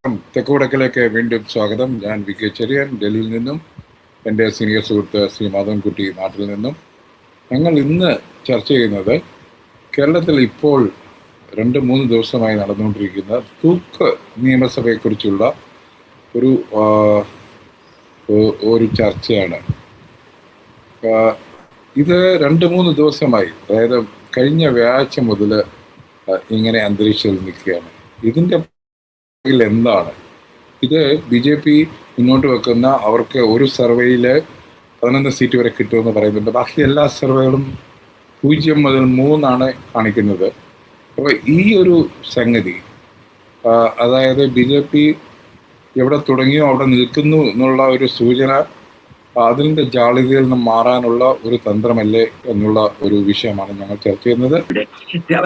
തെക്കുവടക്കിലേക്ക് വീണ്ടും സ്വാഗതം. ഞാൻ വി കെ ചെറിയൻ, ഡൽഹിയിൽ നിന്നും. എൻ്റെ സീനിയർ സുഹൃത്ത് ശ്രീ മാധവൻകുട്ടി നാട്ടിൽ നിന്നും. ഞങ്ങൾ ഇന്ന് ചർച്ച ചെയ്യുന്നത് കേരളത്തിൽ ഇപ്പോൾ 2-3 ദിവസമായി നടന്നുകൊണ്ടിരിക്കുന്ന തൂക്ക് നിയമസഭയെക്കുറിച്ചുള്ള ഒരു ചർച്ചയാണ്. ഇത് 2-3 ദിവസമായി, അതായത് കഴിഞ്ഞ വ്യാഴാഴ്ച മുതൽ ഇങ്ങനെ അന്തരീക്ഷത്തിൽ നിൽക്കുകയാണ്. ഇതിൻ്റെ എന്താണ് ഇത്? BJP മുന്നോട്ട് വെക്കുന്ന അവർക്ക് ഒരു സർവേയിൽ 11 സീറ്റ് വരെ കിട്ടുമെന്ന് പറയുന്നുണ്ട്. ബാക്കി എല്ലാ സർവേകളും 0 മുതൽ 3 കാണിക്കുന്നത്. അപ്പോൾ ഈ ഒരു സംഗതി, അതായത് BJP എവിടെ തുടങ്ങിയോ അവിടെ നിൽക്കുന്നു എന്നുള്ള ഒരു സൂചന, അതിൻ്റെ ജാളിതയിൽ നിന്ന് മാറാനുള്ള ഒരു തന്ത്രമല്ലേ എന്നുള്ള ഒരു വിഷയമാണ് ഞങ്ങൾ ചർച്ച ചെയ്യുന്നത്.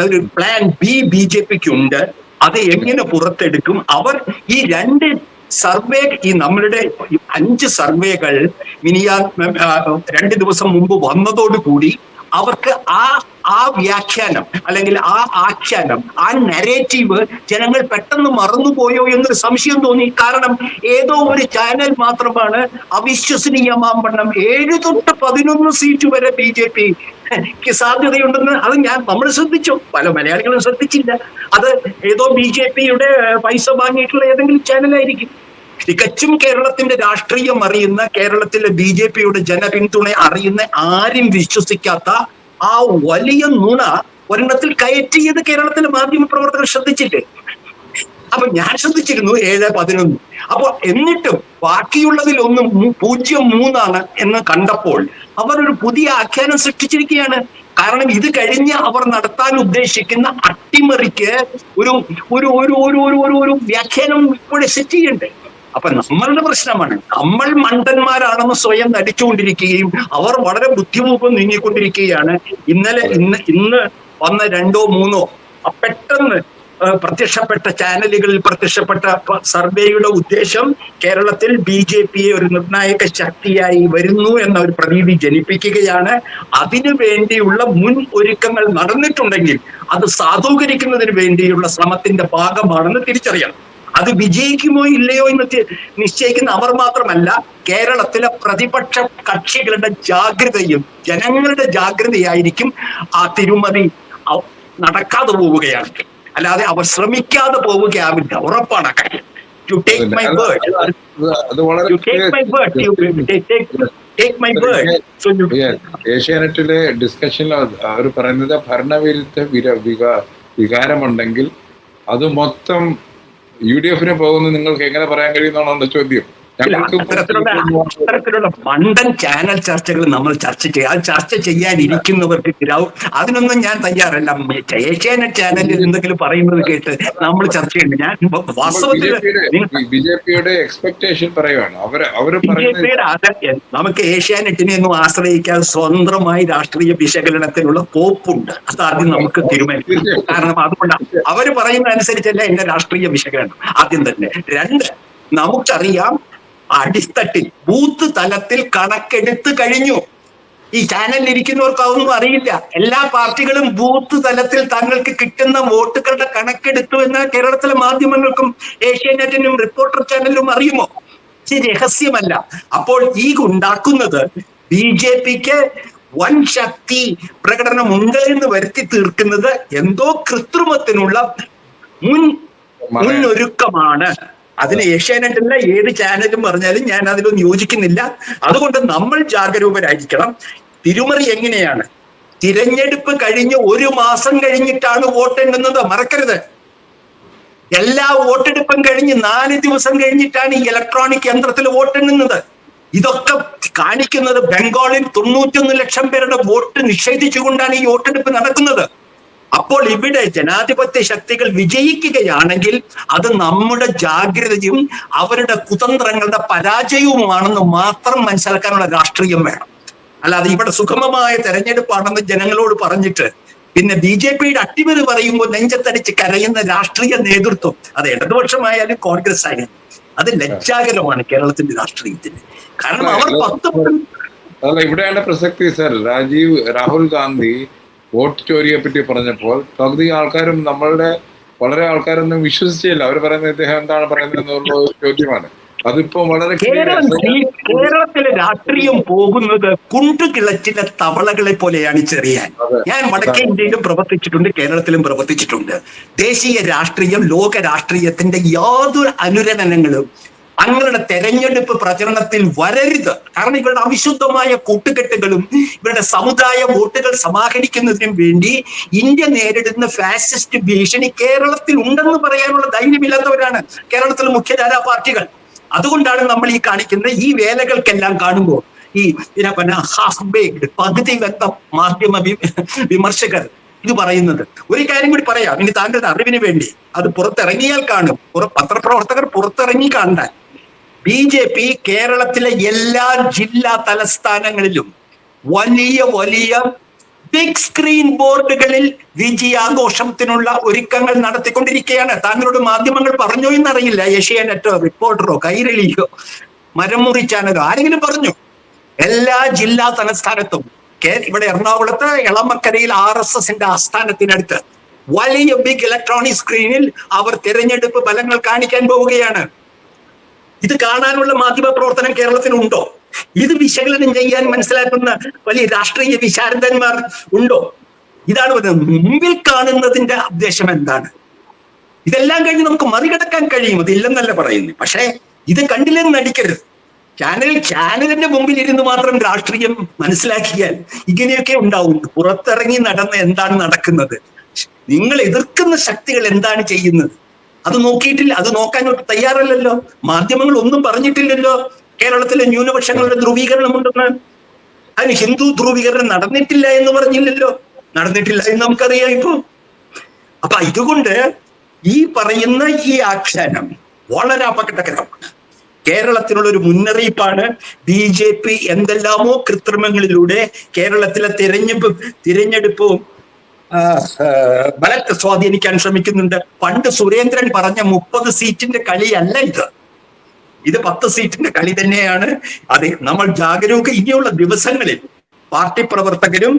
ഒരു പ്ലാൻ ബി BJPക്ക് ഉണ്ട്. അത് എങ്ങനെ പുറത്തെടുക്കും? അവർ ഈ 2 സർവേ, ഈ നമ്മളുടെ 5 സർവേകൾ 2 ദിവസം മുമ്പ് വന്നതോടുകൂടി അവർക്ക് ആ വ്യാഖ്യാനം അല്ലെങ്കിൽ ആ ആഖ്യാനം, ആ നരേറ്റീവ് ജനങ്ങൾ പെട്ടെന്ന് മറന്നുപോയോ എന്നൊരു സംശയം തോന്നി. കാരണം ഏതോ ഒരു ചാനൽ മാത്രമാണ് അവിശ്വസനീയമാവണ്ണം 7 തൊട്ട് 11 സീറ്റ് വരെ BJPക്ക് സാധ്യതയുണ്ടെന്ന് നമ്മൾ ശ്രദ്ധിച്ചു. പല മലയാളികളും ശ്രദ്ധിച്ചില്ല. അത് ഏതോ BJPയുടെ പൈസ വാങ്ങിയിട്ടുള്ള ഏതെങ്കിലും ചാനലായിരിക്കും. തികച്ചും കേരളത്തിന്റെ രാഷ്ട്രീയം അറിയുന്ന, കേരളത്തിലെ BJPയുടെ ജനപിന്തുണ അറിയുന്ന ആരും വിശ്വസിക്കാത്ത ആ വലിയ നുണ ഒരെണ്ണത്തിൽ കയറ്റിയത് കേരളത്തിലെ മാധ്യമ പ്രവർത്തകർ ശ്രദ്ധിച്ചില്ലേ? അപ്പൊ ഞാൻ ശ്രദ്ധിച്ചിരുന്നു 7-11. അപ്പൊ എന്നിട്ടും ബാക്കിയുള്ളതിലൊന്നും 0-3 എന്ന് കണ്ടപ്പോൾ അവർ ഒരു പുതിയ ആഖ്യാനം സൃഷ്ടിച്ചിരിക്കുകയാണ്. കാരണം ഇത് കഴിഞ്ഞ് അവർ നടത്താൻ ഉദ്ദേശിക്കുന്ന അട്ടിമറിക്ക് ഒരു ഒരു ഒരു ഒരു ഒരു വ്യാഖ്യാനം ഇപ്പോഴേ സെറ്റ് ചെയ്യണ്ടേ? അപ്പൊ നമ്മളുടെ പ്രശ്നമാണ്, നമ്മൾ മണ്ടന്മാരാണെന്ന് സ്വയം നടിച്ചുകൊണ്ടിരിക്കുകയും അവർ വളരെ ബുദ്ധിമുട്ടും നീങ്ങിക്കൊണ്ടിരിക്കുകയാണ്. ഇന്ന് വന്ന 2-3 പെട്ടെന്ന് പ്രത്യക്ഷപ്പെട്ട ചാനലുകളിൽ പ്രത്യക്ഷപ്പെട്ട സർവേയുടെ ഉദ്ദേശം കേരളത്തിൽ BJPയെ ഒരു നിർണായക ശക്തിയായി വരുന്നു എന്ന ഒരു പ്രതീതി ജനിപ്പിക്കുകയാണ്. അതിനു വേണ്ടിയുള്ള മുൻ ഒരുക്കങ്ങൾ നടന്നിട്ടുണ്ടെങ്കിൽ അത് സാധൂകരിക്കുന്നതിന് വേണ്ടിയുള്ള ശ്രമത്തിന്റെ ഭാഗമാണെന്ന് തിരിച്ചറിയണം. അത് വിജയിക്കുമോ ഇല്ലയോ എന്ന് നിശ്ചയിക്കുന്ന അവർ മാത്രമല്ല, കേരളത്തിലെ പ്രതിപക്ഷ കക്ഷികളുടെ ജാഗ്രതയും ജനങ്ങളുടെ ജാഗ്രതയായിരിക്കും ആ തിരുമതി നടക്കാതെ പോവുകയാണ്. അല്ലാതെ അവർ ശ്രമിക്കാതെ പോവുകയാവില്ല, ഉറപ്പാണ് കാര്യം. You take my word. You take my word. Take my word. ഏഷ്യാനെറ്റിലെ ഡിസ്കഷനിൽ അവർ പറയുന്നത് ഭരണവിരുദ്ധ വികാരമുണ്ടെങ്കിൽ അത് മൊത്തം UDF-ന് പോകുന്നു നിങ്ങൾക്ക് എങ്ങനെ പറയാൻ കഴിയുന്നതാണോ ചോദ്യം. അത്തരത്തിലുള്ള മണ്ടൻ ചാനൽ ചർച്ചകൾ നമ്മൾ ചർച്ച ചെയ്യാനിരിക്കുന്നവർക്ക് അതിനൊന്നും ഞാൻ തയ്യാറല്ല. ഏഷ്യാനെറ്റ് ചാനലിൽ എന്തെങ്കിലും പറയുന്നത് കേട്ട് നമ്മൾ ചർച്ച ചെയ്യുന്നത് ഞാൻ വാസ്തവത്തിൽ BJPയുടെ എക്സ്പെക്ടേഷൻ പറയുകയാണ്. നമുക്ക് ഏഷ്യാനെറ്റിനെ ഒന്നും ആശ്രയിക്കാതെ സ്വന്തമായി രാഷ്ട്രീയ വിശകലനത്തിനുള്ള കോപ്പുണ്ട്. അതാദ്യം നമുക്ക് തീരുമാനിക്കും. കാരണം അതുകൊണ്ട് അവര് പറയുന്ന അനുസരിച്ചല്ല എന്റെ രാഷ്ട്രീയ വിശകലനം ആദ്യം തന്നെ. 2, നമുക്കറിയാം അടിത്തട്ടിൽ ബൂത്ത് തലത്തിൽ കണക്കെടുത്ത് കഴിഞ്ഞു. ഈ ചാനലിൽ ഇരിക്കുന്നവർക്ക് അതൊന്നും അറിയില്ല. എല്ലാ പാർട്ടികളും ബൂത്ത് തലത്തിൽ തങ്ങൾക്ക് കിട്ടുന്ന വോട്ടുകളുടെ കണക്കെടുത്തു എന്ന് കേരളത്തിലെ മാധ്യമങ്ങൾക്കും ഏഷ്യാനെറ്റിനും റിപ്പോർട്ടർ ചാനലിലും അറിയുമോ? രഹസ്യമല്ല. അപ്പോൾ ഈ ഉണ്ടാക്കുന്നത് BJPക്ക് വൻ ശക്തി പ്രകടനമുണ്ട് എന്ന് വരുത്തി തീർക്കുന്നത് എന്തോ കൃത്രിമത്തിനുള്ള മുന്നൊരുക്കമാണ്. അതിന് ഏഷ്യാനെറ്റല്ല ഏത് ചാനലും പറഞ്ഞാലും ഞാൻ അതിലൊന്നും യോജിക്കുന്നില്ല. അതുകൊണ്ട് നമ്മൾ ജാഗരൂകരായിരിക്കണം. തിരുമറി എങ്ങനെയാണ്? തിരഞ്ഞെടുപ്പ് കഴിഞ്ഞ് 1 മാസം കഴിഞ്ഞിട്ടാണ് വോട്ടെണ്ണുന്നത്, മറക്കരുത്. എല്ലാ വോട്ടെടുപ്പും കഴിഞ്ഞ് 4 ദിവസം കഴിഞ്ഞിട്ടാണ് ഈ ഇലക്ട്രോണിക് യന്ത്രത്തിൽ വോട്ടെണ്ണുന്നത്. ഇതൊക്കെ കാണിക്കുന്നത് ബംഗാളിൽ 91 ലക്ഷം പേരുടെ വോട്ട് നിഷേധിച്ചുകൊണ്ടാണ് ഈ വോട്ടെടുപ്പ് നടക്കുന്നത്. അപ്പോൾ ഇവിടെ ജനാധിപത്യ ശക്തികൾ വിജയിക്കുകയാണെങ്കിൽ അത് നമ്മുടെ ജാഗ്രതയും അവരുടെ കുതന്ത്രങ്ങളുടെ പരാജയവുമാണെന്ന് മാത്രം മനസ്സിലാക്കാനുള്ള രാഷ്ട്രീയം വേണം. അല്ലാതെ ഇവിടെ സുഗമമായ തെരഞ്ഞെടുപ്പാണെന്ന് ജനങ്ങളോട് പറഞ്ഞിട്ട് പിന്നെ BJPയുടെ അട്ടിമറി പറയുമ്പോൾ നെഞ്ചത്തടിച്ച് കരയുന്ന രാഷ്ട്രീയ നേതൃത്വം, അത് ഇടതുപക്ഷമായാലും കോൺഗ്രസ് ആയാലും, അത് ലജ്ജാകരമാണ് കേരളത്തിന്റെ രാഷ്ട്രീയത്തിന്. കാരണം അവർ ഇവിടെയാണ് പ്രസക്തി സർ. രാഹുൽ ഗാന്ധി വോട്ട് ചോരിയെ പറ്റി പറഞ്ഞപ്പോൾ പകുതി ആൾക്കാരും നമ്മളുടെ വളരെ ആൾക്കാരൊന്നും വിശ്വസിച്ചില്ല. അവർ പറയുന്നത് ഇദ്ദേഹം എന്താണ് പറയുന്നത് എന്നുള്ള ഒരു ചോദ്യമാണ്. അതിപ്പോ വളരെ കേരളത്തിലെ രാഷ്ട്രീയം പോകുന്നത് കുണ്ടുകിളച്ചിലെ തവളകളെ പോലെയാണ് ചെറിയാൻ. ഞാൻ വടക്കേ ഇന്ത്യയിലും പ്രവർത്തിച്ചിട്ടുണ്ട്, കേരളത്തിലും പ്രവർത്തിച്ചിട്ടുണ്ട്. ദേശീയ രാഷ്ട്രീയം ലോക രാഷ്ട്രീയത്തിന്റെ യാതൊരു അനുരണനങ്ങളും തങ്ങളുടെ തെരഞ്ഞെടുപ്പ് പ്രചരണത്തിൽ വരരുത്. കാരണം ഇവരുടെ അവിശുദ്ധമായ കൂട്ടുകെട്ടുകളും ഇവരുടെ സമുദായ വോട്ടുകൾ സമാഹരിക്കുന്നതിനും വേണ്ടി ഇന്ത്യ നേരിടുന്ന ഫാസിസ്റ്റ് ഭീഷണി കേരളത്തിൽ ഉണ്ടെന്ന് പറയാനുള്ള ധൈര്യമില്ലാത്തവരാണ് കേരളത്തിലെ മുഖ്യധാരാ പാർട്ടികൾ. അതുകൊണ്ടാണ് നമ്മൾ ഈ കാണിക്കുന്ന ഈ വേലകൾക്കെല്ലാം കാണുമ്പോൾ ഈ ഹാഫ് ബേക്ഡ് പകുതി വെന്ത മാധ്യമ വിമർശകർ ഇത് പറയുന്നത്. ഒരു കാര്യം കൂടി പറയാം, ഇനി താങ്കളുടെ അറിവിന് വേണ്ടി. അത് പുറത്തിറങ്ങിയാൽ കാണും, പത്രപ്രവർത്തകർ പുറത്തിറങ്ങി കാണാൻ. BJP കേരളത്തിലെ എല്ലാ ജില്ലാ തലസ്ഥാനങ്ങളിലും വലിയ വലിയ ബിഗ് സ്ക്രീൻ ബോർഡുകളിൽ വിജയാഘോഷത്തിനുള്ള ഒരുക്കങ്ങൾ നടത്തിക്കൊണ്ടിരിക്കുകയാണ്. താങ്കളോട് മാധ്യമങ്ങൾ പറഞ്ഞോ എന്നറിയില്ല, ഏഷ്യാനെറ്റോ റിപ്പോർട്ടറോ കൈരളിയോ മരമുറി ചാനലോ ആരെങ്കിലും പറഞ്ഞു? എല്ലാ ജില്ലാ തലസ്ഥാനത്തും ഇവിടെ എറണാകുളത്ത് എളമക്കരയിൽ RSSന്റെ ആസ്ഥാനത്തിനടുത്ത് വലിയ ബിഗ് ഇലക്ട്രോണിക് സ്ക്രീനിൽ അവർ തിരഞ്ഞെടുപ്പ് ഫലങ്ങൾ കാണിക്കാൻ പോവുകയാണ്. ഇത് കാണാനുള്ള മാധ്യമ പ്രവർത്തനം കേരളത്തിനുണ്ടോ? ഇത് വിശകലനം ചെയ്യാൻ മനസ്സിലാക്കുന്ന വലിയ രാഷ്ട്രീയ വിശാരദന്മാർ ഉണ്ടോ? ഇതാണ് പറയുന്നത്. മുമ്പിൽ കാണുന്നതിന്റെ ഉദ്ദേശം എന്താണ്? ഇതെല്ലാം കഴിഞ്ഞ് നമുക്ക് മറികടക്കാൻ കഴിയും, അതില്ലെന്നല്ല പറയുന്നത്. പക്ഷേ ഇത് കണ്ടില്ലെന്ന് നടിക്കരുത്. ചാനലിന്റെ മുമ്പിൽ ഇരുന്ന് മാത്രം രാഷ്ട്രീയം മനസ്സിലാക്കിയാൽ ഇങ്ങനെയൊക്കെ ഉണ്ടാവും. പുറത്തിറങ്ങി നടന്ന് എന്താണ് നടക്കുന്നത്, നിങ്ങൾ എതിർക്കുന്ന ശക്തികൾ എന്താണ് ചെയ്യുന്നത്, അത് നോക്കിയിട്ടില്ല. അത് നോക്കാൻ തയ്യാറല്ലല്ലോ. മാധ്യമങ്ങൾ ഒന്നും പറഞ്ഞിട്ടില്ലല്ലോ കേരളത്തിലെ ന്യൂനപക്ഷങ്ങളുടെ ധ്രുവീകരണമുണ്ടെന്ന്. അതിന് ഹിന്ദു ധ്രുവീകരണം നടന്നിട്ടില്ല എന്ന് പറഞ്ഞില്ലല്ലോ. നടന്നിട്ടില്ല എന്ന് നമുക്കറിയാം ഇപ്പൊ. അപ്പൊ ഇതുകൊണ്ട് ഈ പറയുന്ന ഈ ആഖ്യാനം വളരെ അപകടകരമാണ്. കേരളത്തിനുള്ള ഒരു മുന്നറിയിപ്പാണ്. BJP എന്തെല്ലാമോ കൃത്രിമങ്ങളിലൂടെ കേരളത്തിലെ തിരഞ്ഞെടുപ്പും ബലത്തെ സ്വാധീനിക്കാൻ ശ്രമിക്കുന്നുണ്ട്. പണ്ട് സുരേന്ദ്രൻ പറഞ്ഞ 30 സീറ്റിന്റെ കളിയല്ല ഇത്. ഇത് 10 സീറ്റിന്റെ കളി തന്നെയാണ്. അത് നമ്മൾ ജാഗരൂക ഇനിയുള്ള ദിവസങ്ങളിൽ പാർട്ടി പ്രവർത്തകരും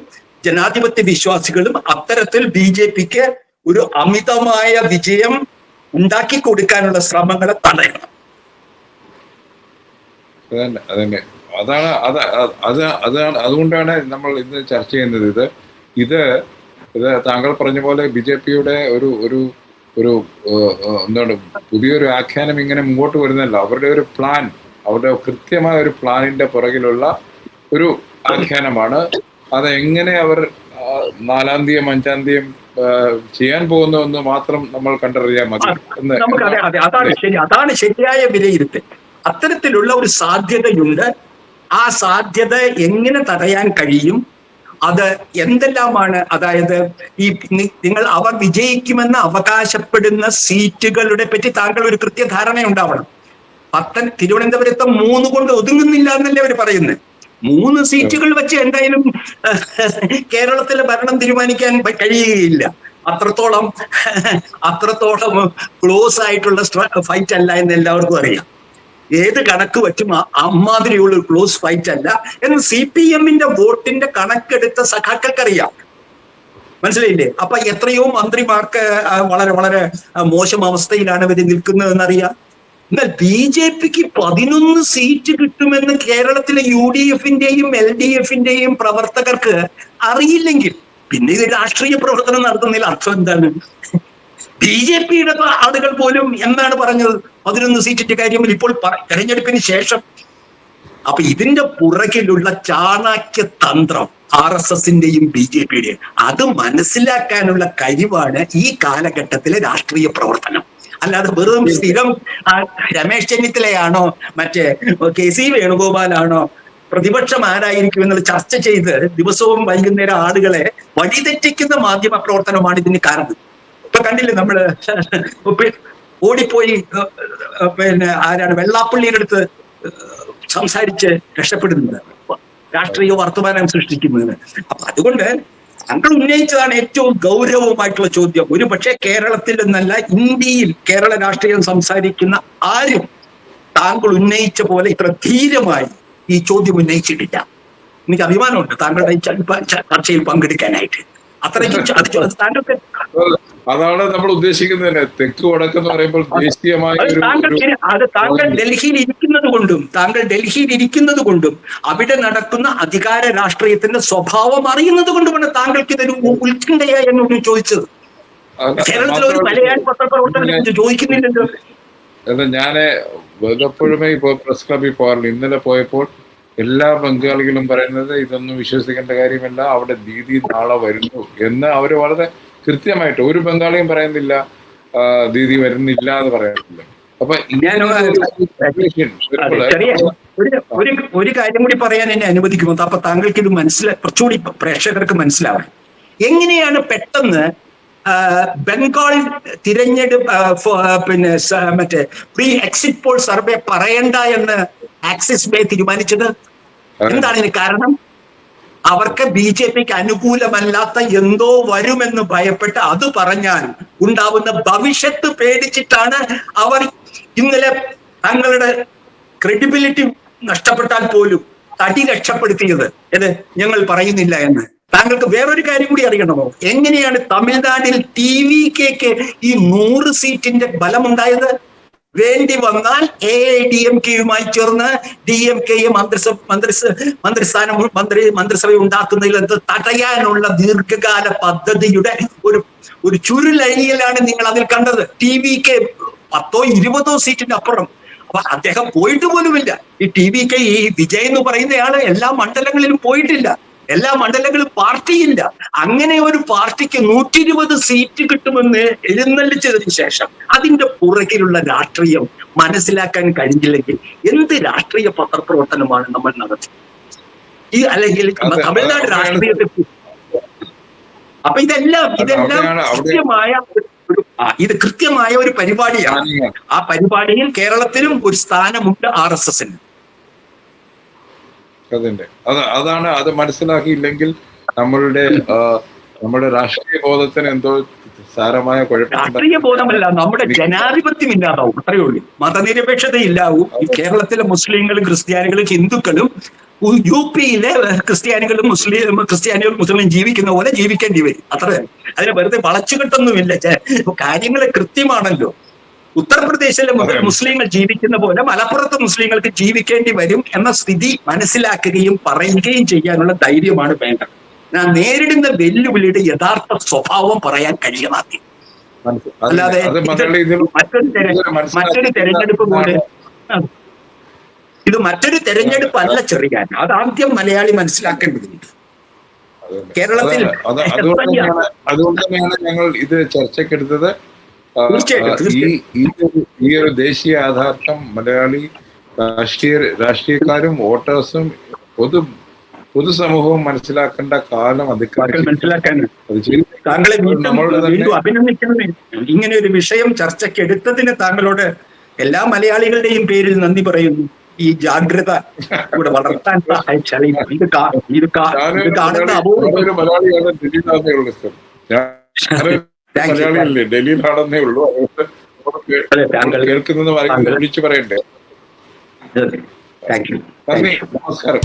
ജനാധിപത്യ വിശ്വാസികളും അത്തരത്തിൽ BJPക്ക് ഒരു അമിതമായ വിജയം ഉണ്ടാക്കി കൊടുക്കാനുള്ള ശ്രമങ്ങളെ തടയണം. അതന്നെ അതാണ് അതുകൊണ്ടാണ് നമ്മൾ ഇന്ന് ചർച്ച ചെയ്യുന്നത്. ഇത് താങ്കൾ പറഞ്ഞ പോലെ BJPയുടെ ഒരു എന്താണ് പുതിയൊരു ആഖ്യാനം ഇങ്ങനെ മുമ്പോട്ട് വരുന്നല്ലോ. അവരുടെ ഒരു പ്ലാൻ, അവരുടെ കൃത്യമായ ഒരു പ്ലാനിന്റെ പുറകിലുള്ള ഒരു ആഖ്യാനമാണ്. അതെങ്ങനെ അവർ 4-ാം തീയതി 5-ാം തീയതി ചെയ്യാൻ പോകുന്നു മാത്രം നമ്മൾ കണ്ടറിയാൻ മതി. അതാണ് ശരിയായ വിലയിരുത്തൽ. അത്തരത്തിലുള്ള ഒരു സാധ്യതയുണ്ട്. ആ സാധ്യത എങ്ങനെ തടയാൻ കഴിയും, അത് എന്തെല്ലാമാണ്? അതായത് അവർ വിജയിക്കുമെന്ന് അവകാശപ്പെടുന്ന സീറ്റുകളുടെ പറ്റി താങ്കൾ ഒരു കൃത്യധാരണ ഉണ്ടാവണം. തിരുവനന്തപുരത്ത് 3 കൊണ്ട് ഒതുങ്ങുന്നില്ല എന്നല്ലേ അവർ പറയുന്നത്. 3 സീറ്റുകൾ വെച്ച് എന്തായാലും കേരളത്തിലെ ഭരണം തീരുമാനിക്കാൻ കഴിയുകയില്ല. അത്രത്തോളം ക്ലോസ് ആയിട്ടുള്ള ഫൈറ്റ് അല്ല എന്ന് എല്ലാവർക്കും അറിയാം. ഏത് കണക്ക് വെച്ചും അമ്മാതിരിയുള്ള ഒരു ക്ലോസ് ഫൈറ്റ് അല്ല എന്ന് CPMന്റെ വോട്ടിന്റെ കണക്കെടുത്ത സഖാക്കൾക്കറിയാം. മനസ്സിലായില്ലേ? അപ്പൊ എത്രയോ മന്ത്രിമാർക്ക് വളരെ വളരെ മോശം അവസ്ഥയിലാണ് ഇവർ നിൽക്കുന്നതെന്നറിയാം. എന്നാൽ BJPക്ക് 11 സീറ്റ് കിട്ടുമെന്ന് കേരളത്തിലെ UDFന്റെയും LDFന്റെയും പ്രവർത്തകർക്ക് അറിയില്ലെങ്കിൽ പിന്നെ ഇത് രാഷ്ട്രീയ പ്രവർത്തനം നടത്തുന്നതിൽ അർത്ഥം എന്താണ്? BJPയുടെ ആളുകൾ പോലും എന്താണ് പറഞ്ഞത്? 11 സീറ്റിന്റെ കാര്യം ഇപ്പോൾ തെരഞ്ഞെടുപ്പിന് ശേഷം. അപ്പൊ ഇതിന്റെ പുറകിലുള്ള ചാണാക്യ തന്ത്രം RSSന്റെയും BJPയുടെയും അത് മനസ്സിലാക്കാനുള്ള കഴിവാണ് ഈ കാലഘട്ടത്തിലെ രാഷ്ട്രീയ പ്രവർത്തനം. അല്ലാതെ വെറും സ്ഥിരം രമേശ് ചെന്നിത്തലയാണോ മറ്റേ KC വേണുഗോപാലാണോ പ്രതിപക്ഷം ആരായിരിക്കും എന്നുള്ള ചർച്ച ചെയ്ത് ദിവസവും വൈകുന്നേരം ആളുകളെ വഴിതെറ്റിക്കുന്ന മാധ്യമ പ്രവർത്തനമാണ് ഇതിന് കാരണം. ഇപ്പൊ കണ്ടില്ലേ നമ്മള് ഓടിപ്പോയി ആരാണ് വെള്ളാപ്പള്ളിയുടെ അടുത്ത് സംസാരിച്ച് രക്ഷപ്പെടുന്നത്, രാഷ്ട്രീയ വർത്തമാനം സൃഷ്ടിക്കുന്നത്. അപ്പൊ അതുകൊണ്ട് താങ്കൾ ഉന്നയിച്ചതാണ് ഏറ്റവും ഗൗരവമായിട്ടുള്ള ചോദ്യം. ഒരു പക്ഷേ കേരളത്തിൽ എന്നല്ല ഇന്ത്യയിൽ കേരള രാഷ്ട്രീയം സംസാരിക്കുന്ന ആരും താങ്കൾ ഉന്നയിച്ച പോലെ ഇത്ര ധീരമായി ഈ ചോദ്യം ഉന്നയിച്ചിട്ടില്ല. എനിക്ക് അഭിമാനമുണ്ട് താങ്കളുടെ ചർച്ചയിൽ പങ്കെടുക്കാനായിട്ട്. അത്രയ്ക്കും താങ്കൾക്ക് അതാണ് നമ്മൾ ഉദ്ദേശിക്കുന്നത് തന്നെ. തെക്ക് വടക്ക് എന്ന് പറയുമ്പോൾ ദേശീയമായ താങ്കൾ ഡൽഹിയിൽ ഇരിക്കുന്നത് കൊണ്ടും അവിടെ നടക്കുന്ന അധികാര രാഷ്ട്രീയത്തിന്റെ സ്വഭാവം അറിയുന്നത് കൊണ്ടുമാണ് താങ്കൾക്ക് ഇതൊരു ഉത്കണ്ഠയായി എന്നോട് ചോദിച്ചത്. കേരളത്തിലെ ഒരു മലയാളി പത്രപ്രവർത്തകനെ ചോദിക്കുന്നില്ലല്ലോ. ഞാന് വല്ലപ്പോഴുമേ ഇപ്പൊ പ്രസ് ക്ലബിൽ പോകാറില്ല. ഇന്നലെ പോയപ്പോൾ എല്ലാ ബംഗാളികളും പറയുന്നത് ഇതൊന്നും വിശ്വസിക്കേണ്ട കാര്യമല്ല, അവിടെ ദീദി നാളെ വരുന്നു എന്ന് അവര് വളരെ കൃത്യമായിട്ട്, ഒരു ബംഗാളിയും പറയുന്നില്ല ദീദി വരുന്നില്ല എന്ന് പറയുന്നില്ല. അപ്പൊ ഒരു കാര്യം കൂടി പറയാൻ എന്നെ അനുവദിക്കുമോ? അപ്പൊ താങ്കൾക്ക് ഇത് കുറച്ചുകൂടി പ്രേക്ഷകർക്ക് മനസ്സിലാവും. എങ്ങനെയാണ് പെട്ടെന്ന് ബംഗാൾ തിരഞ്ഞെടുപ്പ് പിന്നെ മറ്റേ പ്രീ എക്സിറ്റ് പോൾ സർവേ പറയണ്ട എന്ന് ആക്സിസ് ബേ തീരുമാനിച്ചത്? എന്താണ് ഇതിന് കാരണം? അവർക്ക് BJPക്ക് അനുകൂലമല്ലാത്ത എന്തോ വരുമെന്ന് ഭയപ്പെട്ട് അത് പറഞ്ഞാൽ ഉണ്ടാവുന്ന ഭവിഷ്യത്ത് പേടിച്ചിട്ടാണ് അവർ ഇന്നലെ തങ്ങളുടെ ക്രെഡിബിലിറ്റി നഷ്ടപ്പെട്ടാൽ പോലും തടി രക്ഷപ്പെടുത്തിയത്. ഇത് ഞങ്ങൾ പറയുന്നില്ല എന്ന്. താങ്കൾക്ക് വേറൊരു കാര്യം കൂടി അറിയണമോ? എങ്ങനെയാണ് തമിഴ്നാട്ടിൽ TVKക്ക് ഈ 100 സീറ്റിന്റെ ബലമുണ്ടായത്? വേണ്ടി വന്നാൽ AIDMKയുമായി ചേർന്ന് DMKയെ മന്ത്രിസഭ ഉണ്ടാക്കുന്നതിൽ തടയാനുള്ള ദീർഘകാല പദ്ധതിയുടെ ഒരു ചുരുളഴിയലാണ് നിങ്ങൾ അതിൽ കണ്ടത്. TVK 10-20 സീറ്റിന്റെ അപ്പുറം. അപ്പൊ അദ്ദേഹം പോയിട്ട് പോലുമില്ല. ഈ TVK, ഈ വിജയ് എന്ന് പറയുന്നയാള് എല്ലാ മണ്ഡലങ്ങളിലും പോയിട്ടില്ല, എല്ലാ മണ്ഡലങ്ങളും പാർട്ടിയില്ല. അങ്ങനെ ഒരു പാർട്ടിക്ക് 120 സീറ്റ് കിട്ടുമെന്ന് എഴുന്നള്ളിച്ചതിന് ശേഷം അതിന്റെ പുറകിലുള്ള രാഷ്ട്രീയം മനസ്സിലാക്കാൻ കഴിഞ്ഞില്ലെങ്കിൽ എന്ത് രാഷ്ട്രീയ പത്രപ്രവർത്തനമാണ് നമ്മൾ നടത്തി? അല്ലെങ്കിൽ തമിഴ്നാട് രാഷ്ട്രീയത്തെ അപ്പൊ ഇതെല്ലാം കൃത്യമായ ഒരു പരിപാടിയാണ്. ആ പരിപാടിയിൽ കേരളത്തിലും ഒരു സ്ഥാനമുണ്ട് RSSന്. അതാണ് അത് മനസ്സിലാക്കിയില്ലെങ്കിൽ നമ്മുടെ രാഷ്ട്രീയ ബോധത്തിന് എന്തോ സാരമായ കുഴപ്പം. രാഷ്ട്രീയ ബോധമല്ല, നമ്മുടെ ജനാധിപത്യം ഇല്ലാതാവും. അത്രയേ ഉള്ളൂ. മതനിരപേക്ഷത ഇല്ലാവും. ഈ കേരളത്തിലെ മുസ്ലിങ്ങളും ക്രിസ്ത്യാനികളും ഹിന്ദുക്കളും UPയിലെ ക്രിസ്ത്യാനികളും മുസ്ലിങ്ങളും ജീവിക്കുന്ന പോലെ ജീവിക്കേണ്ടി വരും. അത്ര അതിനെ വെറുതെ വളച്ചുകെട്ടൊന്നുമില്ല. കാര്യങ്ങൾ കൃത്യമാണല്ലോ. ഉത്തർപ്രദേശിലെ മുസ്ലിങ്ങൾ ജീവിക്കുന്ന പോലെ മലപ്പുറത്ത് മുസ്ലിങ്ങൾക്ക് ജീവിക്കേണ്ടി വരും എന്ന സ്ഥിതി മനസ്സിലാക്കുകയും പറയുകയും ചെയ്യാനുള്ള ധൈര്യമാണ് വേണ്ടത്. ഞാൻ നേരിടുന്ന വെല്ലുവിളിയുടെ യഥാർത്ഥ സ്വഭാവം പറയാൻ കഴിയണം. അല്ലാതെ മറ്റൊരു തെരഞ്ഞെടുപ്പ് പോലെ ഇത് മറ്റൊരു തെരഞ്ഞെടുപ്പ് അല്ല ചെറിയാൻ. അതാദ്യം മലയാളി മനസ്സിലാക്കേണ്ടതുണ്ട്. കേരളത്തിൽ അതുകൊണ്ട് തന്നെയാണ് ഞങ്ങൾ ഇത് ചർച്ചയ്ക്കെടുത്തത്. ഈ ഒരു ദേശീയ യാഥാർത്ഥ്യം മലയാളി രാഷ്ട്രീയക്കാരും വോട്ടേഴ്സും പൊതുസമൂഹവും മനസ്സിലാക്കേണ്ട കാലം താങ്കളെ വീണ്ടും അഭിനന്ദിക്കുന്നത്. ഇങ്ങനെ ഒരു വിഷയം ചർച്ചയ്ക്ക് എടുത്തതിന് താങ്കളോട് എല്ലാ മലയാളികളുടെയും പേരിൽ നന്ദി പറയുന്നു. ഈ ജാഗ്രത ഇവിടെ വളർത്താൻ ഇത് കാണുന്ന അപൂർവം മലയാളിയല്ലേ, ഡൽഹിയിലാണെന്നേ ഉള്ളൂ. കേൾക്കുന്നത് വിളിച്ചു പറയണ്ടേ. Thank you. നന്ദി, നമസ്കാരം.